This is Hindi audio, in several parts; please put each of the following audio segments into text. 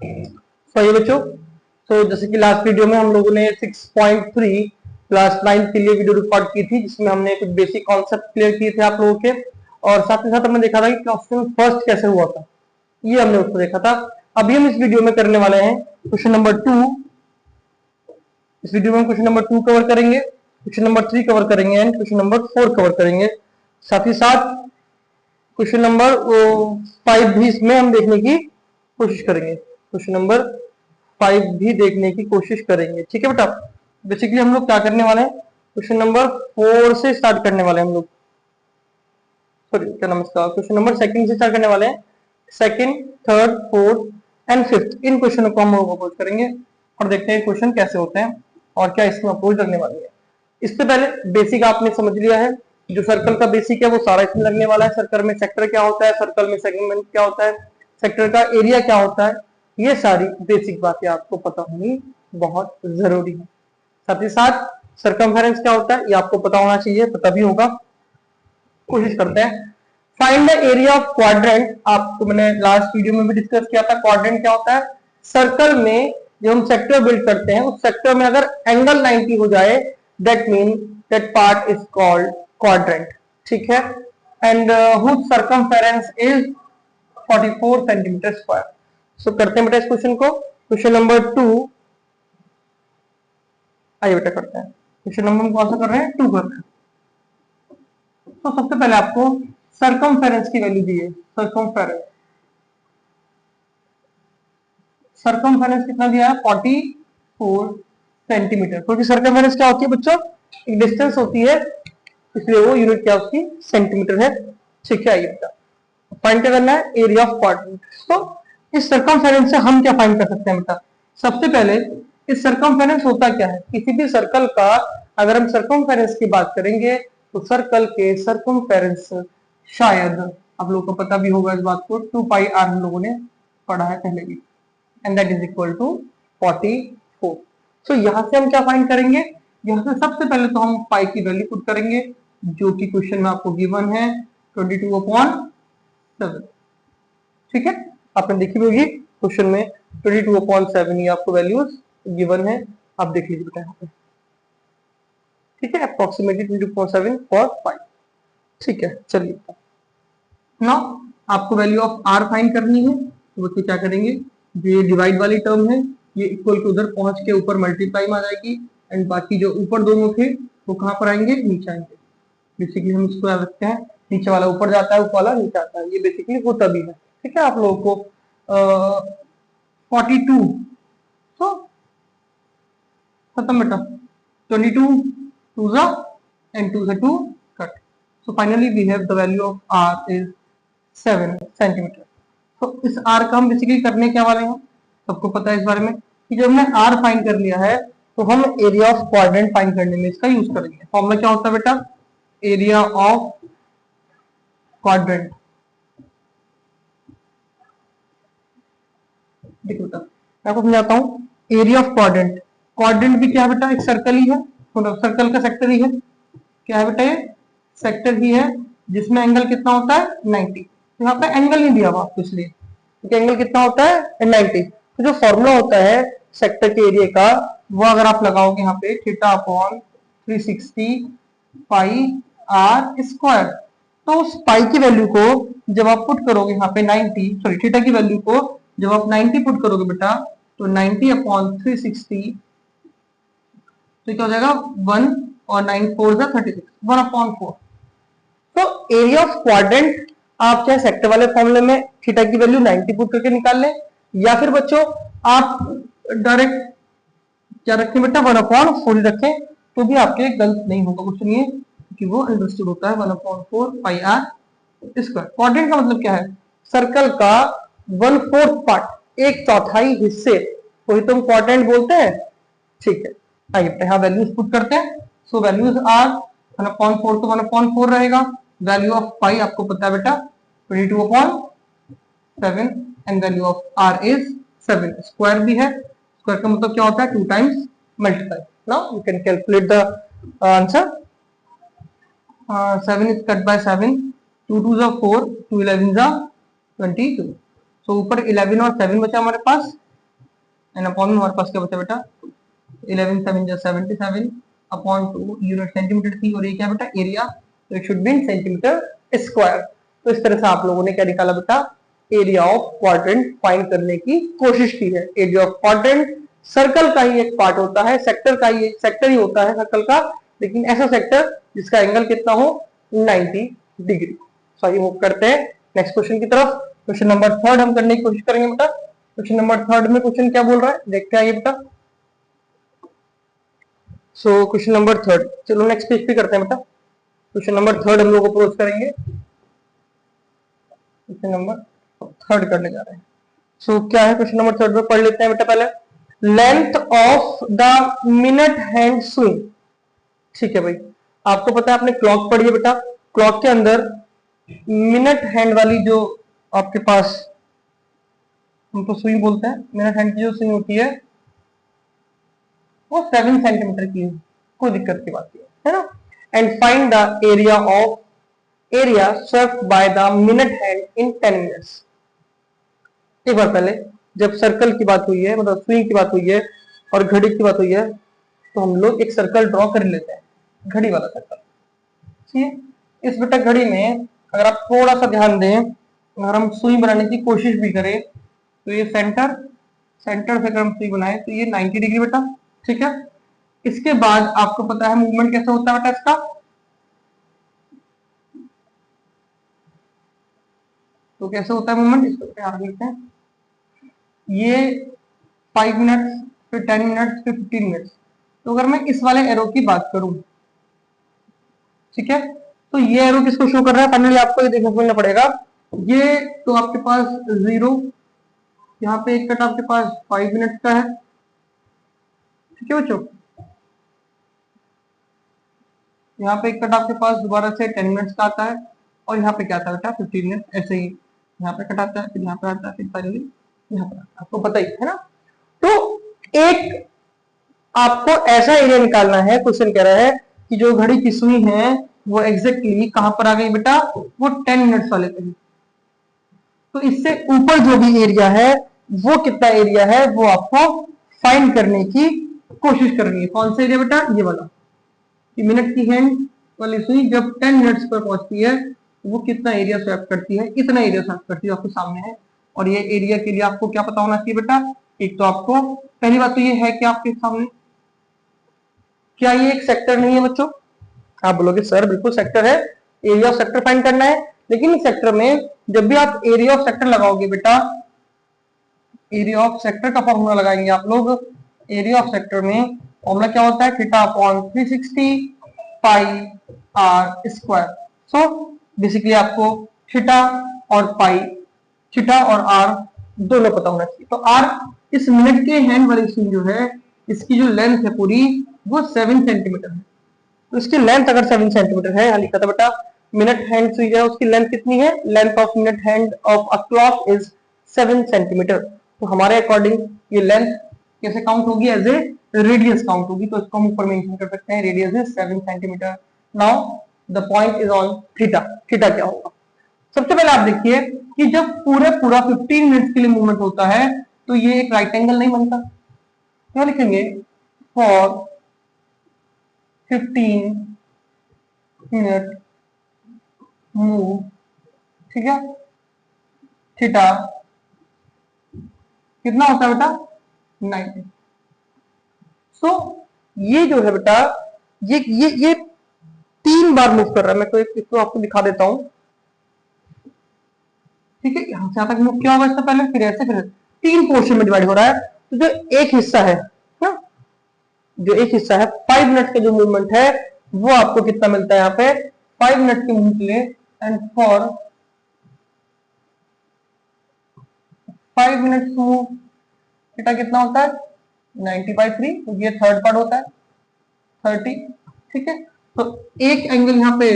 सही बच्चों। तो जैसे कि लास्ट वीडियो में हम लोगों ने 6.3 क्लास 9 के लिए वीडियो रिकॉर्ड की थी, जिसमें हमने कुछ बेसिक कॉन्सेप्ट क्लियर किए थे आप लोगों के, और साथ ही साथ हमने देखा था कि क्वेश्चन फर्स्ट कैसे हुआ था, ये हमने उसको देखा था। अभी हम इस वीडियो में करने वाले हैं क्वेश्चन नंबर 2। इस वीडियो में क्वेश्चन नंबर 2 कवर करेंगे, क्वेश्चन नंबर 3 कवर करेंगे एंड क्वेश्चन नंबर 4 कवर करेंगे। साथ ही साथ क्वेश्चन नंबर 5 भी इसमें हम देखने की कोशिश करेंगे, क्वेश्चन नंबर 5 भी देखने की कोशिश करेंगे। ठीक है बेटा। बेसिकली हम लोग क्या करने वाले हैं, क्वेश्चन नंबर 4 से स्टार्ट करने वाले हैं हम लोग, सॉरी क्या नमस्कार, क्वेश्चन नंबर सेकंड से स्टार्ट करने वाले हैं। Second, third, fourth and fifth, इन क्वेश्चनों को हम लोग अप्रोच करेंगे और देखते हैं क्वेश्चन कैसे होते हैं और क्या इसमें अप्रोच लगने वाली है। इससे पहले बेसिक आपने समझ लिया है, जो सर्कल का बेसिक है वो सारा इसमें लगने वाला है। सर्कल में सेक्टर क्या होता है, सर्कल में सेगमेंट क्या होता है, सेक्टर का एरिया क्या होता है, ये सारी बेसिक बातें आपको पता होनी बहुत जरूरी है। साथ ही साथ सर्कमफेरेंस क्या होता है ये आपको पता होना चाहिए, पता भी होगा। कोशिश करते हैं। Find the area of quadrant, आपको मैंने लास्ट वीडियो में भी डिस्कस किया था। क्वाड्रेंट क्या होता है, सर्कल में जब हम सेक्टर बिल्ड करते हैं उस सेक्टर में अगर एंगल 90 हो जाए, that mean that part is called quadrant. ठीक है। And whose circumference is 44 centimetre square. So करते हैं बेटा इस क्वेश्चन को। क्वेश्चन नंबर 2, आइए बेटा करते हैं। क्वेश्चन नंबर कौन सा कर रहे हैं, 2 कर रहे हैं। तो सबसे पहले आपको सर्कमफेरेंस की वैल्यू दी है। सर्कमफेरेंस, सर्कमफेरेंस कितना दिया है, 44 सेंटीमीटर। क्योंकि सर्कमफेरेंस क्या होती है बच्चों, एक डिस्टेंस होती है, इसलिए वो यूनिट क्या उसकी सेंटीमीटर है। ठीक है। आइए बेटा फाइंड क्या करना है, एरिया ऑफ क्वाड्रेंट। तो इस सर्कमफेरेंस से हम क्या फाइंड कर सकते हैं बेटा, सबसे पहले इस सर्कमफेरेंस होता क्या है, किसी भी सर्कल का अगर हम सर्कमफेरेंस की बात करेंगे तो सर्कल के सर्कमफेरेंस, शायद आप लोगों को पता भी होगा इस बात को, 2 पाई आर हम लोगों ने पढ़ा है पहले भी, and that is equal to 44। So यहां से हम क्या फाइंड करेंगे, यहां से सबसे पहले तो हम पाई की वैल्यू पुट करेंगे, जो कि क्वेश्चन में आपको गिवन है 22/7। ठीक है, आपने देखी होगी क्वेश्चन में 22/7 ये आपको वैल्यूज गिवन है, आप देख लीजिए बेटा यहाँ पे। ठीक है, अप्रोक्सीमेटली 22/7 फॉर पाई। ठीक है, चलिए नाउ आपको वैल्यू ऑफ आर फाइंड करनी है, तो बच्चे क्या करेंगे, जो ये डिवाइड वाली टर्म है ये इक्वल टू उधर पहुंच के ऊपर मल्टीप्लाई में आ जाएगी, एंड बाकी जो ऊपर दोनों थे वो कहां पर आएंगे, नीचे आएंगे। बेसिकली हम इसको याद रखते हैं, नीचे वाला ऊपर जाता है, ऊपर वाला नीचे आता है, ये बेसिकली होता भी है। ठीक है, आप लोगों को 42, तो खत्म बेटा, 22 2 जा and 2 से 2 cut. So finally we have the value of r is 7 centimetre. तो इस r का हम बेसिकली करने क्या वाले हैं, सबको पता है इस बारे में कि जब हमने r फाइंड कर लिया है तो हम एरिया ऑफ क्वाड्रेंट फाइंड करने में इसका यूज करेंगे। फॉर्मूला क्या होता है बेटा, एरिया ऑफ क्वाड्रेंट। देखो बेटा मैं आपको समझाता हूँ, एरिया ऑफ क्वाड्रेंट, क्वाड्रेंट भी क्या है बेटा, एक सर्कल ही है, मतलब सर्कल का सेक्टर ही है। क्या है बेटा, ये सेक्टर ही है जिसमें एंगल कितना होता है 90। तो यहाँ पे एंगल नहीं दिया हुआ आपको, इसलिए क्योंकि एंगल कितना होता है 90। तो जो फॉर्मूला होता है सेक्टर के एरिया का, वो अगर आप लगाओगे यहाँ पे theta upon 360 pi r square, तो उस पाई की वैल्यू को जब आप पुट करोगे यहाँ पे 90, सॉरी थीटा की वैल्यू को जब आप 90 पुट करोगे बेटा, तो 90 अपॉन 360, तो क्या हो जाएगा 1 और 9 4 36, 1/4। तो एरिया ऑफ क्वाड्रेंट आप चाहे सेक्टर वाले फॉर्मूले में थीटा की वैल्यू 90 पुट करके निकाल लें, या फिर बच्चों आप डायरेक्ट क्या रखें बेटा 1/4 रखें, तो भी आपके गलत नहीं होगा कुछ नहीं है, क्योंकि वो अंडरस्टूड होता है 1/4 पाई आर स्क्वायर। क्वाड्रेंट का मतलब क्या है, सर्कल का 1/4 पार्ट, एक चौथाई हिस्से को ही तुम क्वाड्रेंट बोलते हैं। ठीक है, आइए यहाँ वैल्यूज पुट करते हैं। सो वैल्यूज आर 1/4 तो 1/4 रहेगा, वैल्यू ऑफ पाई आपको पता है बेटा 22/7, and value of r is 7। Square भी है, स्क्वायर का मतलब क्या होता है 2 times multiply. Now you can calculate the answer. 7 is cut by 7, 2 2 4, 2 11 22। सो ऊपर 11 और 7 बचा हमारे पास, एंड अपॉन में हमारे पास क्या बचा बेटा 11 7 जा 77 अपॉन 2 यूनिट सेंटीमीटर थी, और ये क्या बेटा एरिया, तो it should be in centimetre square. तो इस तरह से आप लोगों ने क्या निकाला बेटा, एरिया ऑफ क्वाड्रेंट फाइंड करने की कोशिश की है। एरिया ऑफ क्वाड्रेंट सर्कल का ही एक पार्ट होता है, सेक्टर ही होता है सर्कल का, लेकिन ऐसा सेक्टर जिसका एंगल कितना हो 90 डिग्री। सो आइए मूव करते हैं नेक्स्ट क्वेश्चन की तरफ। क्वेश्चन नंबर 3 हम करने की कोशिश करेंगे बेटा। क्वेश्चन नंबर 3 में क्वेश्चन क्या बोल रहा है देखते हैं ये बेटा। सो क्वेश्चन नंबर 3, चलो नेक्स्ट पेज पे करते हैं बेटा। क्वेश्चन नंबर 3 हम लोग अप्रोच करेंगे, क्वेश्चन नंबर 3 करने जा रहे हैं। सो क्या है क्वेश्चन नंबर 3 में, पढ़ लेते हैं बेटा पहले। Length of the minute hand swing, ठीक है भाई, आपको पता है आपने क्लॉक पढ़ी है बेटा, क्लॉक के अंदर मिनट हैंड वाली जो आपके पास हम तो स्विंग बोलते हैं, मिनट हैंड की जो स्विंग होती है वो 7 सेंटीमीटर की है, कोई दिक्कत की बात नहीं है ना। And find the area swept by the minute hand in 10 minutes. एक बार पहले जब सर्कल की बात हुई है, मतलब स्विंग की बात हुई है और घड़ी की बात हुई है, तो हम लोग एक सर्कल ड्रॉ कर लेते हैं, घड़ी वाला सर्कल। ठीक है, इस बेटा घड़ी में अगर आप थोड़ा सा ध्यान दें, अगर हम सुई बनाने की कोशिश भी करें तो ये सेंटर से अगर हम सुई बनाए तो ये 90 डिग्री बेटा, ठीक है। इसके बाद आपको पता है मूवमेंट कैसे होता है बेटा इसका, तो कैसे होता है मूवमेंट, इसको ध्यान रखते हैं। ये 5 मिनट्स, फिर 10 मिनट्स, फिर 15 मिनट्स। तो अगर मैं इस वाले एरो की बात करूं, ठीक है, तो ये एरो किसको शो कर रहा है, फाइनली आपको ये देखना मिलना पड़ेगा। ये तो आपके पास 0, यहाँ पे एक कट आपके पास 5 मिनट का है, ठीक है बच्चों, यहाँ पे एक कट आपके पास दोबारा से 10 मिनट्स का आता है, और यहाँ पे क्या आता है बेटा 15 मिनट, ऐसे ही यहाँ पे कट आता है, फिर यहाँ पे आता है, फिर फाइनली यहाँ पे आता है, आपको पता ही है ना। तो एक आपको ऐसा एरिया निकालना है, क्वेश्चन कह रहा है कि जो घड़ी की सुई है वो एग्जैक्टली कहां पर आ गई बेटा, वो 10 मिनट्स वाले पे है। तो इससे ऊपर जो भी एरिया है वो कितना एरिया है वो आपको फाइंड करने की कोशिश करनी है। कौन सा एरिया बेटा, ये वाला, कि मिनट की हैंड वाली सुई जब 10 मिनट्स पर पहुंचती है वो कितना एरिया स्वैप करती है, इतना एरिया स्वैप करती है, आपके सामने है। और ये एरिया के लिए आपको क्या पता होना चाहिए बेटा, एक तो आपको पहली बात तो ये है कि आपके सामने क्या ये एक सेक्टर नहीं है बच्चों, आप बोलोगे सर बिल्कुल सेक्टर है, एरिया ऑफ सेक्टर फाइंड करना है। लेकिन इस सेक्टर में जब भी आप एरिया ऑफ सेक्टर लगाओगे बेटा, एरिया ऑफ सेक्टर का फॉर्मूला लगाएंगे आप लोग, एरिया ऑफ सेक्टर में फॉर्मूला क्या होता है, theta upon 360 pi r square. So basically आपको थीटा और पाई, थीटा और आर दोनों पता होना चाहिए। तो आर इस मिनट के हैंड वाली स्विंग जो है इसकी जो लेंथ है पूरी वो 7 सेंटीमीटर है। तो इसकी लेंथ अगर 7 सेंटीमीटर है, यहाँ लिखा था बेटा मिनट हैंड स्विच है उसकी लेंथ कितनी है, length of minute hand of a clock is 7 centimetre. तो हमारे अकॉर्डिंग ये लेंथ कैसे काउंट होगी, एज ए रेडियस काउंट होगी। तो इसको हम ऊपर मेंशन कर सकते हैं, radius is 7 centimetre. Now the point is on theta. Theta क्या होगा, सबसे पहले आप देखिए कि जब पूरा 15 मिनट के लिए मूवमेंट होता है तो ये एक राइट एंगल नहीं बनता। क्या लिखेंगे, फॉर 15 मिनट मूव, ठीक है, थीटा कितना होता है बेटा 90। सो ये जो है बेटा ये 3 बार मूव कर रहा है। मैं तो इसको आपको दिखा देता हूं, ठीक है, यहां से यहां तक मूव किया होगा इससे पहले, फिर ऐसे, फिर 3 पोर्शन में डिवाइड हो रहा है। तो जो एक हिस्सा है ना, जो एक हिस्सा है 5 मिनट का जो मूवमेंट है वो आपको कितना मिलता है यहाँ पे 5 मिनट के मूवमेंट के लिए। And for 5 minute move theta कितना होता है 90/3, तो ये थर्ड पार्ट होता है 30, ठीक है। तो एक एंगल यहाँ पे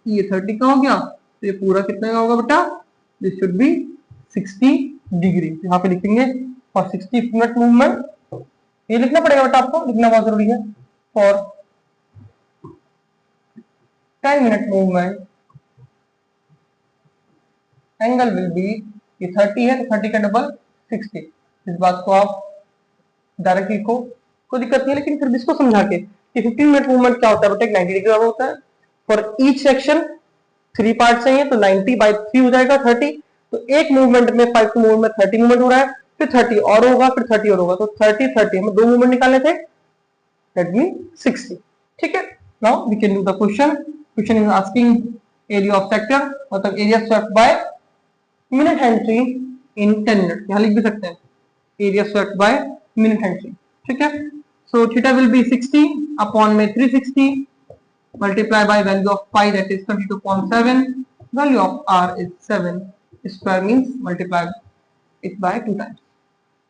ये 30 का हो गया, तो ये पूरा कितना का होगा बेटा, दिस शुड बी 60 डिग्री। यहाँ पे लिखेंगे फॉर 60 मिनट मूवमेंट, ये लिखना पड़ेगा बेटा, आपको लिखना बहुत जरूरी है। For 10 minute movement angle will be, ये 30 है तो 30 का डबल 60। इस बात को आप डायरेक्ट लिखो, कोई दिक्कत नहीं है, लेकिन फिर भी इसको समझा के कि 15 मिनट मूवमेंट क्या होता है बेटा, 90 डिग्री होता है। फॉर ईच सेक्शन 3 पार्ट चाहिए, तो 90 बाई 3 हो जाएगा 30। तो एक मूवमेंट में 5 मूवमेंट में 30 मूवमेंट हो रहा है, फिर 30 और होगा, फिर 30 और होगा, तो 30 30 हमें 2 मूवमेंट निकालने थे, दैट मीन 60। ठीक है, now we can do the question. Question is asking area of sector, मतलब area swept by minute entry इन 10 मिनट, यहां लिख भी सकते हैं area swept by minute entry. ठीक है, so theta will be 60 upon में 360 multiply by value of pi, that is 22.7, value of r is 7, square means multiply it by 2 times.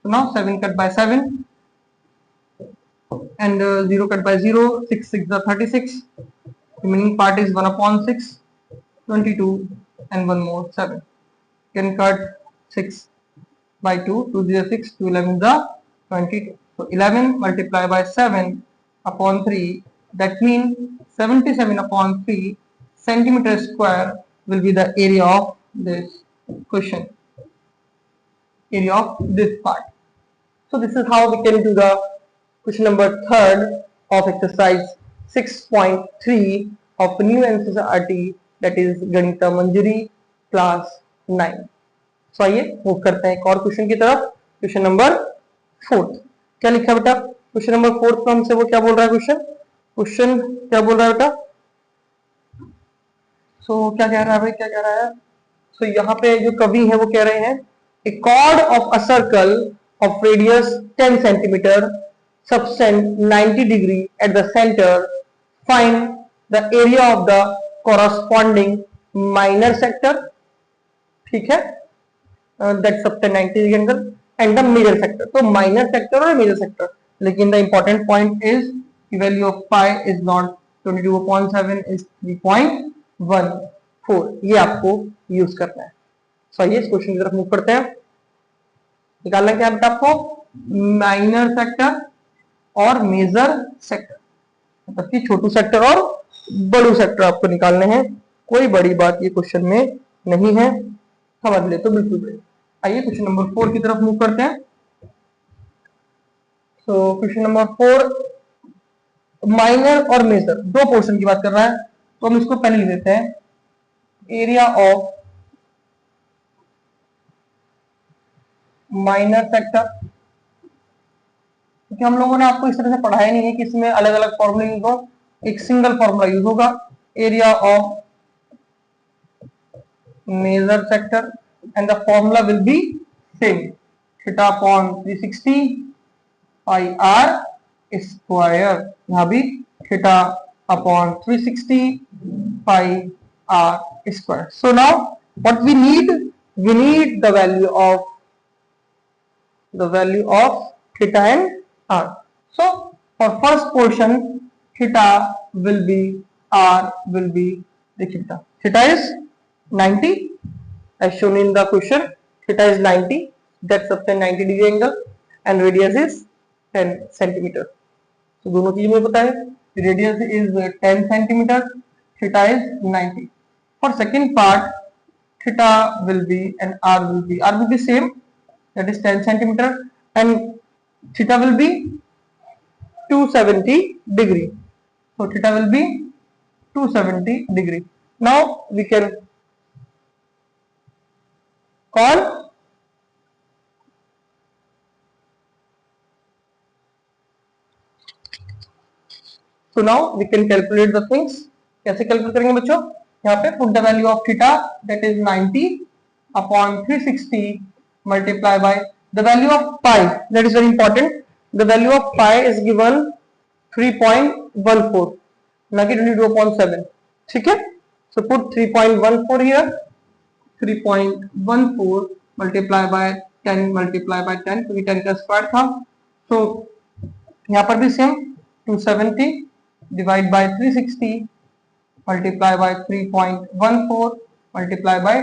So now 7 cut by 7 and 0 cut by 0, 6 6 are 36, remaining part is 1 upon 6, 22 and 1 more 7, can cut 6 by 2, 2 0 6, 2 11 the 22, so 11 multiply by 7 upon 3, that means 77 upon 3 centimeter square will be the area of this question, area of this part. So this is how we can do the question number 3rd of exercise 6.3 of new NCERT, that is गणित मंजरी class 9. So आइए मूव करते हैं एक और क्वेश्चन की तरफ। क्वेश्चन नंबर 4th क्या लिखा बेटा, क्वेश्चन नंबर 4th में हमसे वो क्या बोल रहा है, क्वेश्चन क्या बोल रहा है बेटा। सो क्या कह रहा है भाई, क्या कह रहा है। सो यहाँ पे जो कवि है वो कह रहे हैं, a chord of a circle of radius 10 centimetre सबसेंड 90 degree at the centre, find the area of the corresponding minor sector. ठीक है, that subtend 90 degree angle and the major sector. तो माइनर सेक्टर और मेजर सेक्टर, लेकिन the important point is value of pi is not 22.7 is 3.14, ये आपको यूज करना है। सो आइए इस क्वेश्चन की तरफ मूव करते हैं। निकालना क्या बेटा आपको, माइनर सेक्टर और मेजर सेक्टर, मतलब कि छोटू सेक्टर और बड़ू सेक्टर आपको निकालने हैं। कोई बड़ी बात ये क्वेश्चन में नहीं है, समझ ले तो बिल्कुल बड़ी। आइए क्वेश्चन नंबर 4 की तरफ मूव करते हैं। सो क्वेश्चन नंबर 4 माइनर और मेजर दो पोर्शन की बात कर रहा है, तो हम इसको पहले लिख देते हैं, एरिया ऑफ माइनर सेक्टर। क्योंकि हम लोगों ने आपको इस तरह से पढ़ाया नहीं है कि इसमें अलग अलग फॉर्मूला यूज हो, एक सिंगल फॉर्मूला यूज होगा, area of major sector and the formula will be same, theta upon 360 pi r square, यहां भी theta upon 360 pi r square. So now what we need the value of theta and r. So for first portion theta will be r will be the theta is 90 as shown in the question. Theta is 90, that's subtend 90 degree angle and radius is 10 centimeter. So दोनों चीज मुझे पता है, radius is 10 centimeter, theta is 90. For second part theta will be and r will be same, that is 10 centimeter and theta will be 270 degree. So theta will be 270 degree. Now we can call so now we can calculate the things. कैसे कैलकुलेट करेंगे बच्चों, यहाँ पे put the value of theta, that is 90 upon 360 multiply by the value of pi, that is very important. The value of pi is given 3.14, ना कि 22.7. ठीक है, so put 3.14 here, 3.14 multiply by 10 multiply by 10, क्योंकि 10 का स्क्वायर था। so यहाँ पर भी same 270 divide by 360 multiply by 3.14 multiply by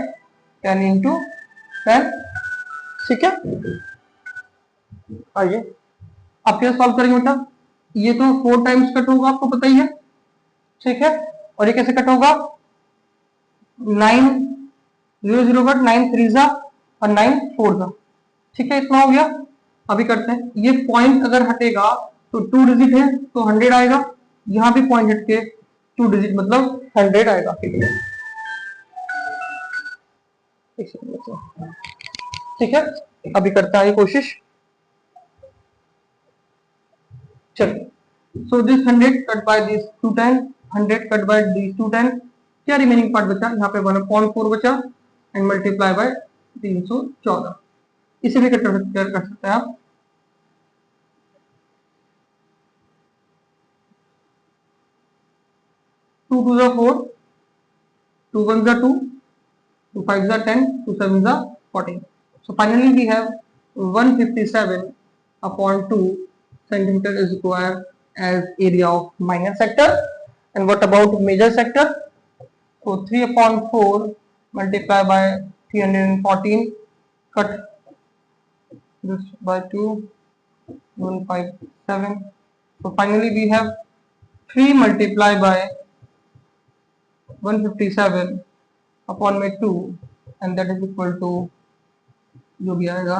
10 into 10. ठीक है, आइए आप क्या सॉल्व करेंगे बेटा, ये तो 4 टाइम्स कट होगा आपको पता ही है। ठीक है, और ये कैसे कट होगा, 9 0 0 कट, 9 3 जा और 9 4 जा। ठीक है, इतना हो गया। अभी करते हैं, ये पॉइंट अगर हटेगा तो 2 डिजिट है तो 100 आएगा, यहाँ भी पॉइंट हट के 2 डिजिट मतलब 100 आएगा। ठीक है, अभी करते हैं ये कोशिश। चलिए, so this 100 cut by this 210, 100 cut by this 210, क्या रिमेनिंग पार्ट बचा, यहाँ पे 1/4 बचा एंड मल्टीप्लाई बाय 314। इसे भी कर सकते हैं आप। 2 2 4, 2 1 2, 2 5 10, 2 7 14. So finally we have 157 upon 2 centimeter square as area of minor sector. And what about major sector? So 3 upon 4 multiplied by 314, cut this by 2, 157. So finally we have 3 multiplied by 157 upon my 2, and that is equal to जो भी आएगा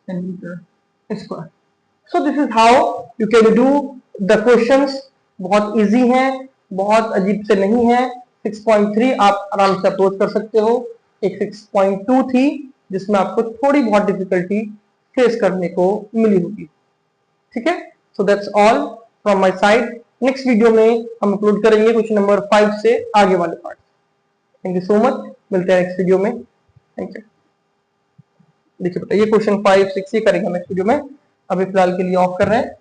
centimetre square. So this is how you can do the questions. बहुत इजी है, बहुत अजीब से नहीं है। 6.3 आप आराम से अप्रोच कर सकते हो। एक 6.2 थी जिसमें आपको थोड़ी बहुत डिफिकल्टी फेस करने को मिली होगी। ठीक है, so that's all from my side. Next video में हम अपलोड करेंगे क्वेश्चन नंबर 5 से आगे वाले part. Thank you so much, मिलते हैं नेक्स्ट वीडियो में। Thank you. देखिए बेटा, ये क्वेश्चन 5 6 ये करेंगे नेक्स्ट वीडियो में, अभी फिलहाल के लिए ऑफ कर रहे हैं।